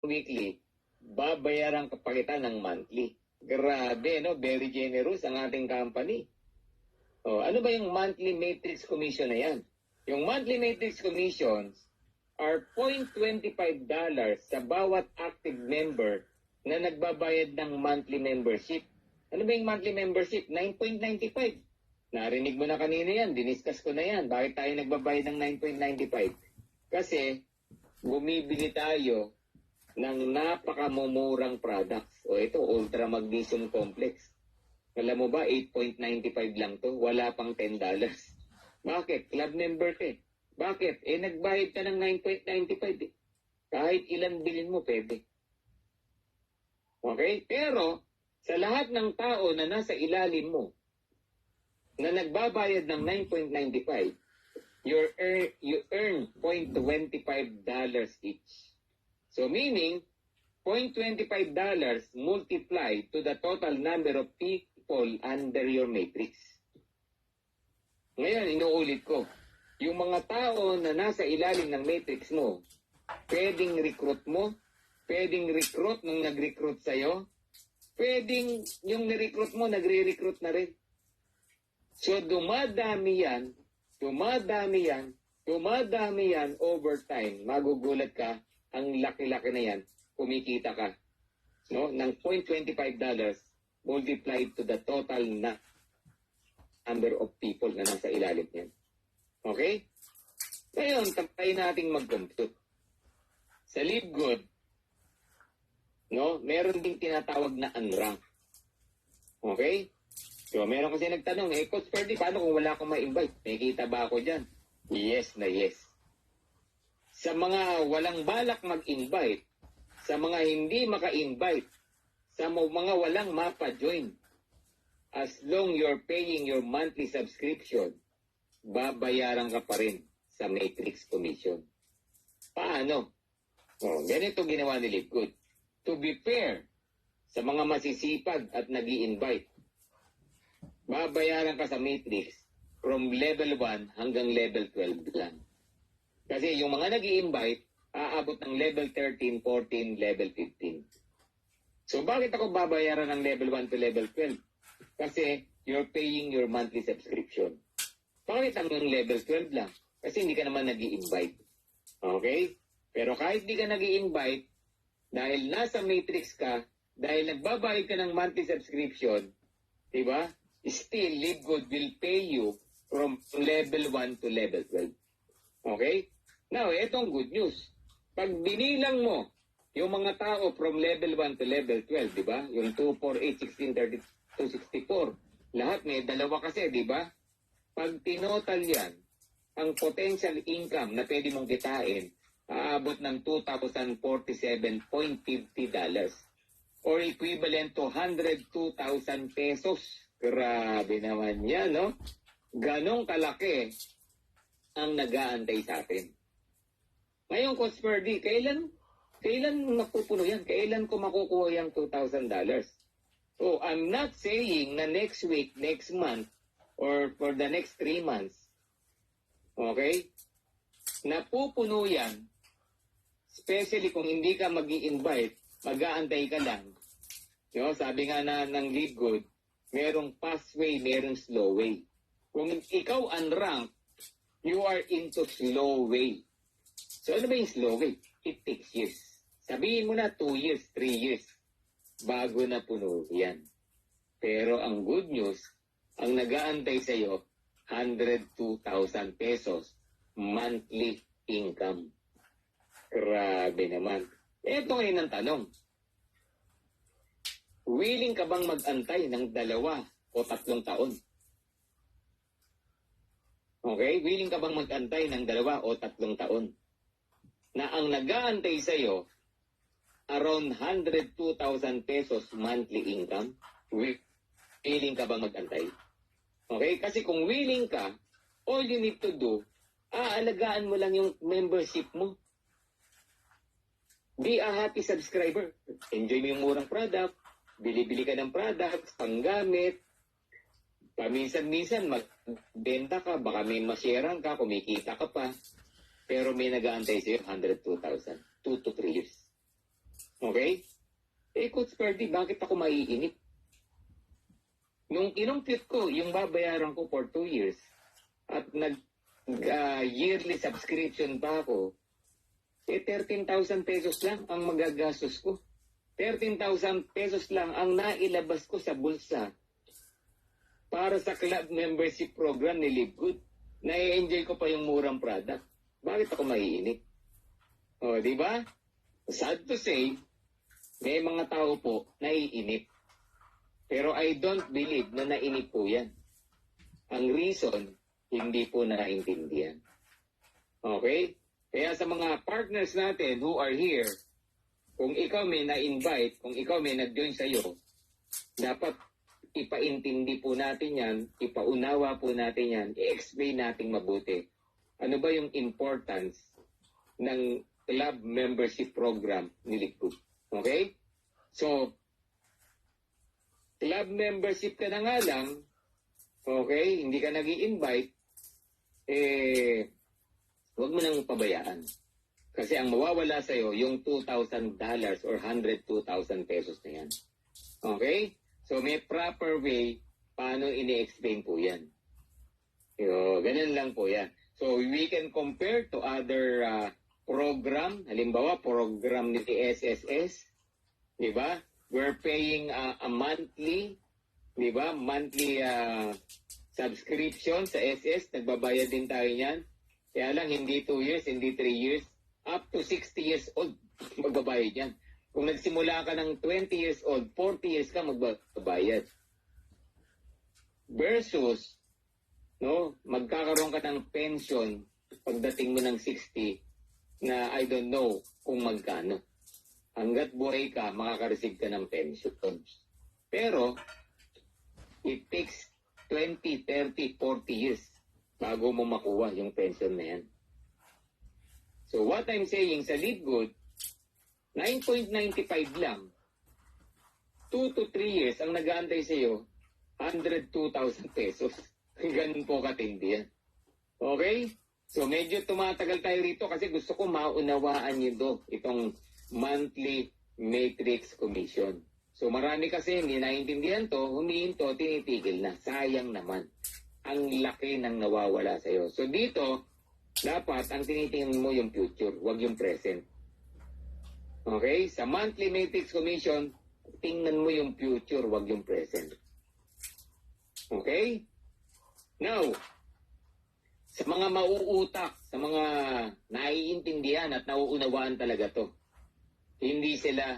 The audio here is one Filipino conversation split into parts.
weekly, babayaran ka pa kita ng monthly. Grabe, no? Very generous ang ating company. Oh, ano ba yung monthly matrix commission na yan? Yung monthly matrix commissions are $0.25 sa bawat active member na nagbabayad ng monthly membership. Ano ba yung monthly membership? 9.95. Narinig mo na kanina yan, diniscuss ko na yan. Bakit tayo nagbabayad ng 9.95? Kasi bumibili tayo ng napakamumurang products. O ito, Ultra Magnesium Complex. Alam mo ba, 8.95 lang to. Wala pang $10. Bakit? Club member ka eh. Bakit? Nagbayad ka ng 9.95 eh. Kahit ilan bilhin mo, pwede. Okay? Pero, sa lahat ng tao na nasa ilalim mo, na nagbabayad ng 9.95, you earn $0.25 each. So meaning, $0.25 multiplied to the total number of people under your matrix. Ngayon, inuulit ko, yung mga tao na nasa ilalim ng matrix mo, pwedeng recruit mo, pwedeng recruit nung nag-recruit sa'yo, pwedeng yung ni-recruit mo, nagre-recruit na rin. So dumadami yan over time. Magugulat ka, ang laki-laki na yan, kumikita ka. No? Ng $0.25 multiplied to the total na number of people na nasa ilalim niyan. Okay? Ngayon, tayo nating mag-compute. Sa LiveGood, no, meron ding tinatawag na unrank. Okay? So, meron kasi nagtanong, Coach Ferdy, paano kung wala akong ma-invite? May kita ba ako dyan? Yes na yes. Sa mga walang balak mag-invite, sa mga hindi maka-invite, sa mga walang mapa-join, as long you're paying your monthly subscription, babayaran ka pa rin sa Matrix Commission. Paano? Ganito ginawa ni LiveGood. To be fair, sa mga masisipag at nag-i-invite, babayaran ka sa Matrix from level 1 hanggang level 12 lang. Kasi yung mga nag-i-invite, aabot ng level 13, 14, level 15. So bakit ako babayaran ng level 1 to level 12? Kasi you're paying your monthly subscription. Bakit hanggang level 12 lang? Kasi hindi ka naman nag-i-invite. Okay? Pero kahit hindi ka nag-i-invite, dahil nasa Matrix ka, dahil nagbabayad ka ng monthly subscription, diba? Still, LiveGood will pay you from level 1 to level 12. Okay? Now, etong good news. Pag binilang mo yung mga tao from level 1 to level 12, di ba? Yung 2, 4, 8, 16, 32, 64. Lahat may dalawa kasi, di ba? Pag tinotal yan, ang potential income na pwede mong kitain, aabot ng $2,047.50 or equivalent to 102,000 pesos. Grabe naman yan, no? Ganong kalaki ang nag-aantay sa atin. Ngayon, Coach Ferdy, kailan mapupuno yan? Kailan ko makukuha yung $2,000? So, I'm not saying na next week, next month, or for the next 3 months, okay? Napupuno yan, especially kung hindi ka mag-i-invite, mag-aantay ka lang. You know, sabi nga na ng LiveGood, merong fast way, merong slow way. Kung ikaw unranked, you are into slow way. So ano ba yung slow way? It takes years. Sabihin mo na 2 years, 3 years, bago na puno yan. Pero ang good news, ang nag-aantay sa'yo, 102,000 pesos monthly income. Grabe naman. Ito ngayon ang tanong. Willing ka bang mag-antay ng 2 o 3 taon? Okay? Willing ka bang mag-antay ng 2 o 3 taon? Na ang nag-aantay sa'yo, around 102,000 pesos monthly income, willing ka bang mag-antay? Okay? Kasi kung willing ka, all you need to do, aalagaan mo lang yung membership mo. Be a happy subscriber. Enjoy mo yung murang product. Bili-bili ka ng products, panggamit. Paminsan-minsan, magbenta ka, baka may masyaran ka, kumikita ka pa. Pero may nag-aantay sa'yo, 102,000. 2 to 3 years. Okay? Coach Ferdy, bakit ako maiinip? Nung kinumpute ko, yung babayaran ko for 2 years at yearly subscription pa ako, 13,000 pesos lang ang magagastos ko. 13,000 pesos lang ang nailabas ko sa bulsa para sa club membership program ni Live Good. Na-enjoy ko pa yung murang product. Bakit ako maiinip? O, di ba? Sad to say, may mga tao po naiinip. Pero I don't believe na nainip po yan. Ang reason, hindi po naintindihan. Okay? Kaya sa mga partners natin who are here, kung ikaw may na-invite, kung ikaw may nag-join sa iyo, dapat ipaintindi po natin yan, ipaunawa po natin yan, i-explain natin mabuti. Ano ba yung importance ng club membership program ni Live. Okay? So, club membership ka na nga lang, okay, hindi ka nag-i-invite, huwag mo nang pabayaan. Kasi ang mawawala sa'yo, yung $2,000 or 102,000 pesos na yan. Okay? So, may proper way paano ini-explain po yan. Ganun lang po yan. So, we can compare to other program. Halimbawa, program ni SSS. Diba? We're paying a monthly, di ba? Monthly subscription sa SS. Nagbabayad din tayo niyan. Kaya lang, hindi 2 years, hindi 3 years. Up to 60 years old, magbabayad yan. Kung nagsimula ka ng 20 years old, 40 years ka magbabayad. Versus, no, magkakaroon ka ng pension pagdating mo ng 60 na I don't know kung magkano. Hanggat buhay ka, makaka-receive ka ng pension. Pero, it takes 20, 30, 40 years bago mo makuha yung pension na yan. So, what I'm saying sa Live Good, 9.95 lang, 2 to 3 years ang nag-aantay sa iyo, 102,000 pesos. Ganun po katindi yan. Okay? So, medyo tumatagal tayo rito kasi gusto ko maunawaan nyo itong monthly matrix commission. So marami kasi hindi naiintindihan to, humihinto, tinitigil na. Sayang naman. Ang laki ng nawawala sa'yo. So dito, dapat ang tinitingnan mo yung future, wag yung present. Okay? Sa monthly matrix commission, tingnan mo yung future, wag yung present. Okay? Now, sa mga mauutak, sa mga naiintindihan at nauunawaan talaga to, hindi sila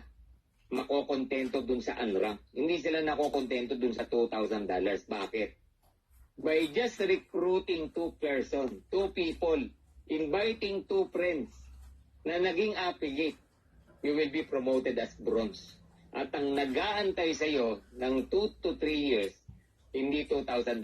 makokontento dun sa unrank. Hindi sila nakokontento dun sa $2,000. Bakit? By just recruiting 2 people, inviting 2 friends na naging affiliate, you will be promoted as bronze. At ang nag-aantay sa iyo ng 2 to 3 years, hindi $2,000.